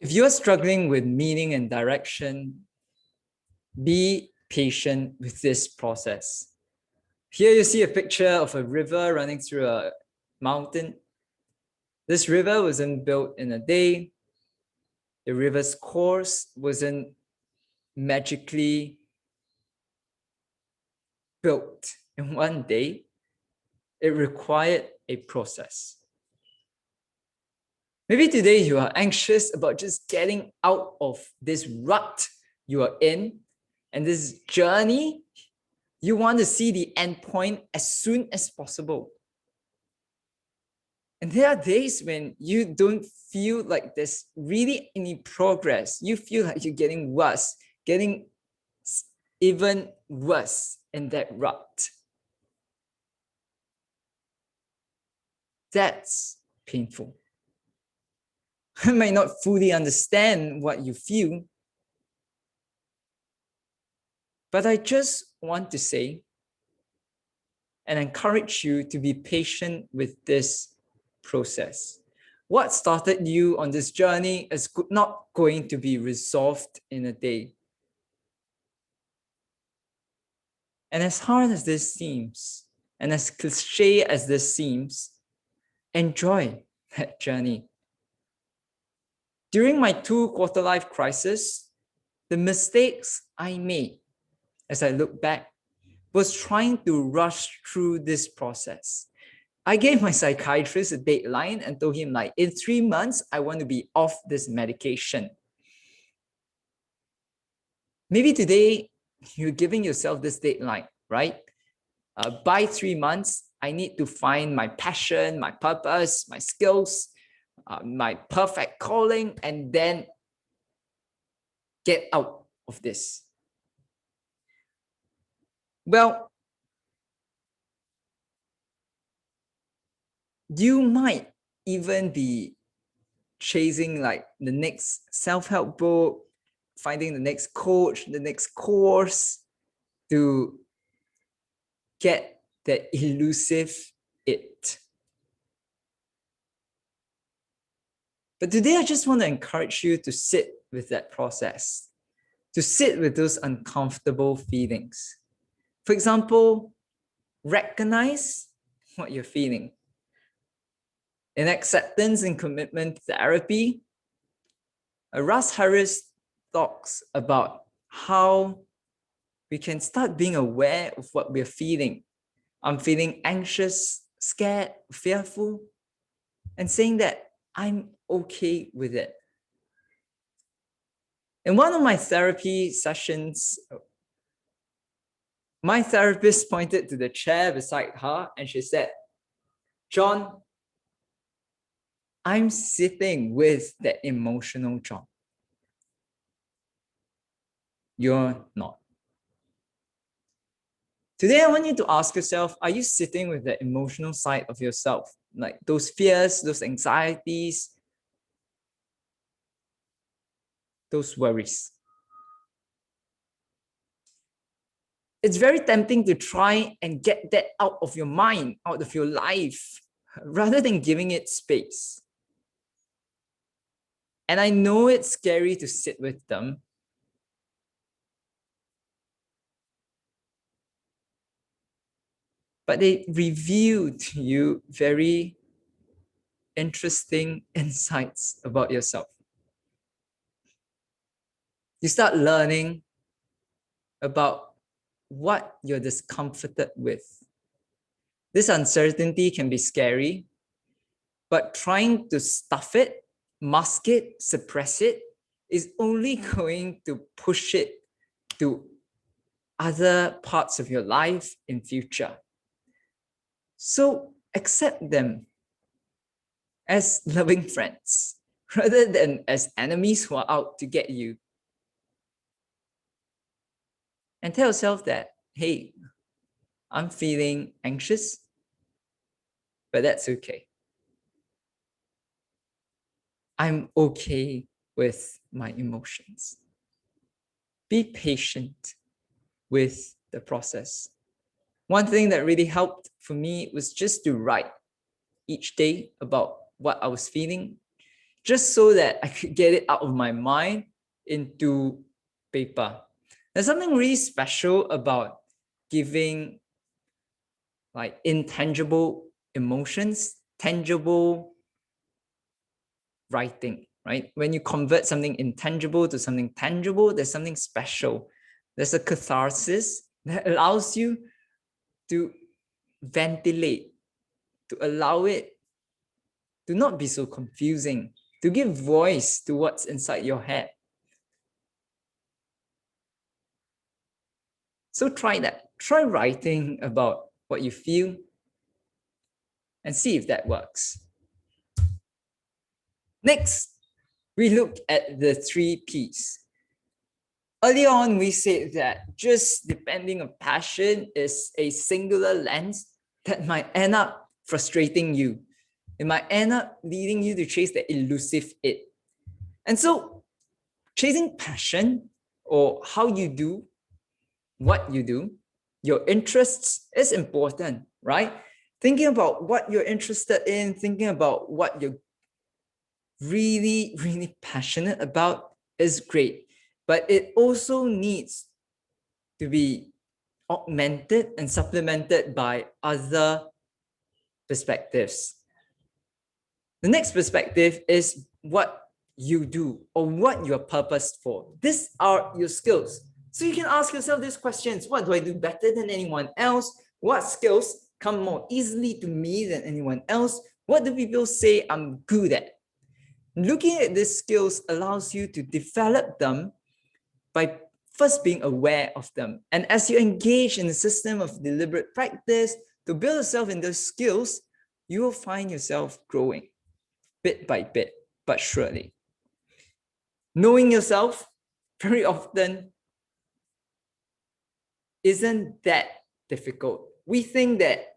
If you're struggling with meaning and direction, be patient with this process. Here you see a picture of a river running through a mountain. This river wasn't built in a day. The river's course wasn't magically built in one day. It required a process. Maybe today you are anxious about just getting out of this rut you are in, and this journey. You want to see the end point as soon as possible. And there are days when you don't feel like there's really any progress. You feel like you're getting worse, getting even worse in that rut. That's painful. I might not fully understand what you feel, but I just want to say and encourage you to be patient with this process. What started you on this journey is not going to be resolved in a day. And as hard as this seems, and as cliche as this seems, enjoy that journey. During my 2 quarter-life crisis, the mistakes I made as I look back was trying to rush through this process. I gave my psychiatrist a deadline and told him, like, in 3 months, I want to be off this medication. Maybe today you're giving yourself this deadline, right? By 3 months, I need to find my passion, my purpose, my skills, my perfect calling, and then get out of this. Well, you might even be chasing like the next self-help book, finding the next coach, the next course to get that elusive it. But today, I just want to encourage you to sit with that process, to sit with those uncomfortable feelings. For example, recognize what you're feeling. In acceptance and commitment therapy, Russ Harris talks about how we can start being aware of what we're feeling. I'm feeling anxious, scared, fearful, and saying that I'm okay with it. In one of my therapy sessions, my therapist pointed to the chair beside her and she said, "John, I'm sitting with that emotional John. You're not." Today, I want you to ask yourself, are you sitting with the emotional side of yourself? Like those fears, those anxieties, those worries. It's very tempting to try and get that out of your mind, out of your life, rather than giving it space. And I know it's scary to sit with them. But they reveal to you very interesting insights about yourself. You start learning about what you're discomforted with. This uncertainty can be scary, but trying to stuff it, mask it, suppress it is only going to push it to other parts of your life in future. So accept them as loving friends rather than as enemies who are out to get you. And tell yourself that, hey, I'm feeling anxious, but that's okay. I'm okay with my emotions. Be patient with the process. One thing that really helped for me was just to write each day about what I was feeling. just so that I could get it out of my mind into paper. There's something really special about giving like intangible emotions, tangible writing, right? When you convert something intangible to something tangible, there's something special. There's a catharsis that allows you to ventilate, to allow it to not be so confusing, to give voice to what's inside your head. So try that. Try writing about what you feel and see if that works. Next, we look at the 3 Ps. Earlier on, we said that just depending on passion is a singular lens that might end up frustrating you. It might end up leading you to chase the elusive it. And so chasing passion, or how you do what you do, your interests, is important, right? Thinking about what you're interested in, thinking about what you're really, really passionate about is great. But it also needs to be augmented and supplemented by other perspectives. The next perspective is what you do or what you're purposed for. These are your skills. So you can ask yourself these questions. What do I do better than anyone else? What skills come more easily to me than anyone else? What do people say I'm good at? Looking at these skills allows you to develop them by first being aware of them. And as you engage in a system of deliberate practice to build yourself in those skills, you will find yourself growing bit by bit, but surely. Knowing yourself very often isn't that difficult. We think that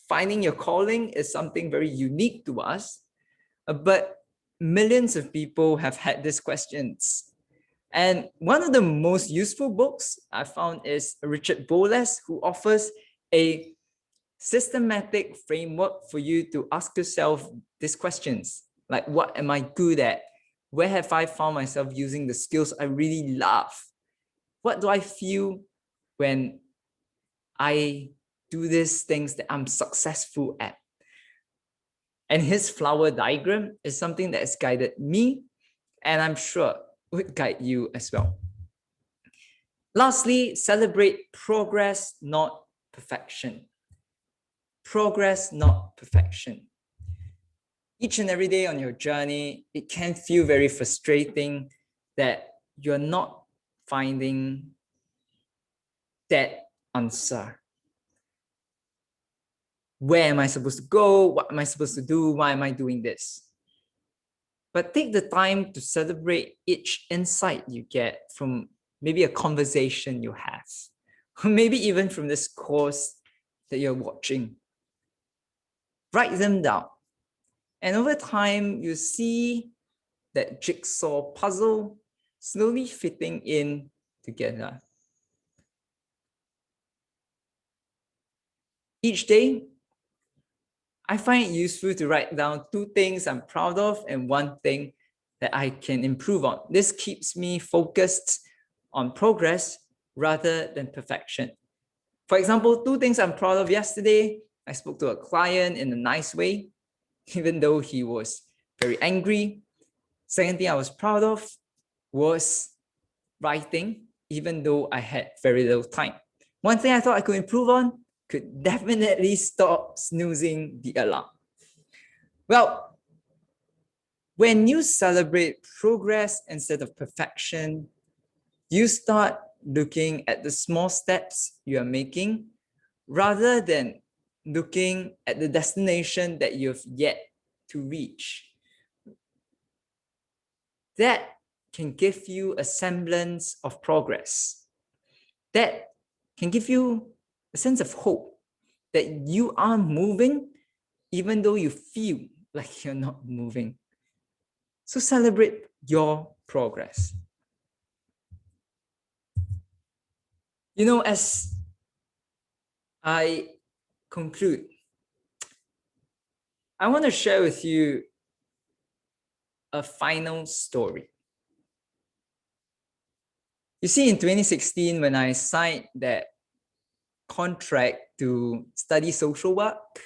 finding your calling is something very unique to us, but millions of people have had these questions. And one of the most useful books I found is Richard Boles, who offers a systematic framework for you to ask yourself these questions. Like, what am I good at? Where have I found myself using the skills I really love? What do I feel when I do these things that I'm successful at? And his flower diagram is something that has guided me, and I'm sure would guide you as well. Lastly, celebrate progress, not perfection. Progress, not perfection. Each and every day on your journey, it can feel very frustrating that you're not finding that answer. Where am I supposed to go? What am I supposed to do? Why am I doing this? But take the time to celebrate each insight you get from maybe a conversation you have, or maybe even from this course that you're watching. Write them down. And over time, you see that jigsaw puzzle slowly fitting in together. Each day, I find it useful to write down 2 things I'm proud of and 1 thing that I can improve on. This keeps me focused on progress rather than perfection. For example, 2 things I'm proud of yesterday. I spoke to a client in a nice way, even though he was very angry. Second thing I was proud of was writing, even though I had very little time. One thing I thought I could improve on could definitely stop snoozing the alarm. Well, when you celebrate progress instead of perfection, you start looking at the small steps you are making rather than looking at the destination that you've yet to reach. That can give you a semblance of progress. That can give you a sense of hope that you are moving even though you feel like you're not moving. So celebrate your progress. You know, as I conclude, I want to share with you a final story. You see, in 2016, when I signed that contract to study social work,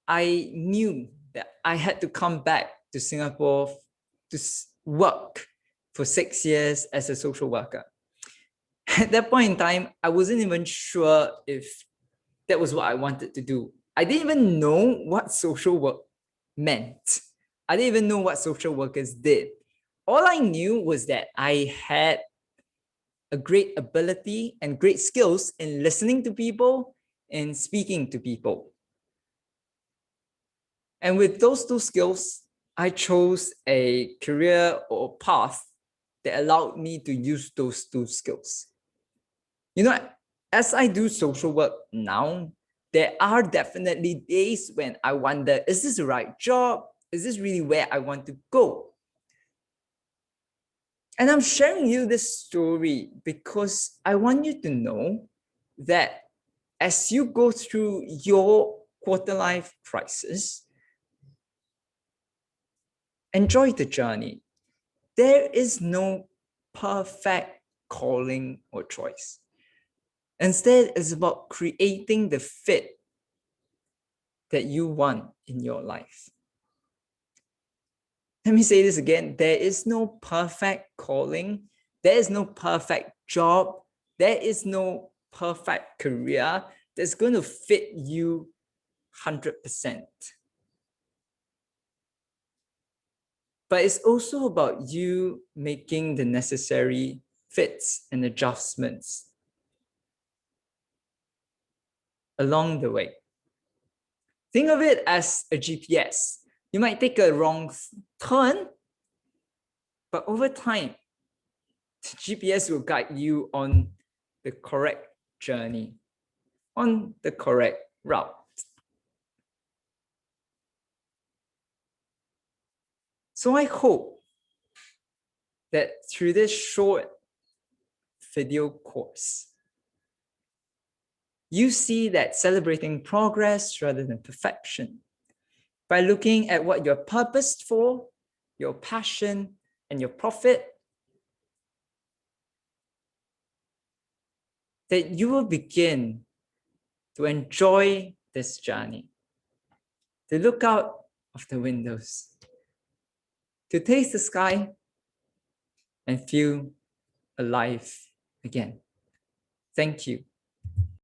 I knew that I had to come back to Singapore to work for 6 years as a social worker. At that point in time, I wasn't even sure if that was what I wanted to do. I didn't even know what social work meant. I didn't even know what social workers did. All I knew was that I had a great ability and great skills in listening to people and speaking to people. And with those two skills, I chose a career or path that allowed me to use those two skills. You know, as I do social work now, there are definitely days when I wonder, is this the right job? Is this really where I want to go? And I'm sharing you this story because I want you to know that as you go through your quarter life crisis, enjoy the journey. There is no perfect calling or choice. Instead, it's about creating the fit that you want in your life. Let me say this again. There is no perfect calling. There is no perfect job. There is no perfect career that's going to fit you 100%. But it's also about you making the necessary fits and adjustments along the way. Think of it as a GPS. You might take a wrong turn, but over time, the GPS will guide you on the correct journey, on the correct route. So I hope that through this short video course, you see that celebrating progress rather than perfection by looking at what you're purposed for, your passion, and your profit, that you will begin to enjoy this journey, to look out of the windows, to taste the sky and feel alive again. Thank you.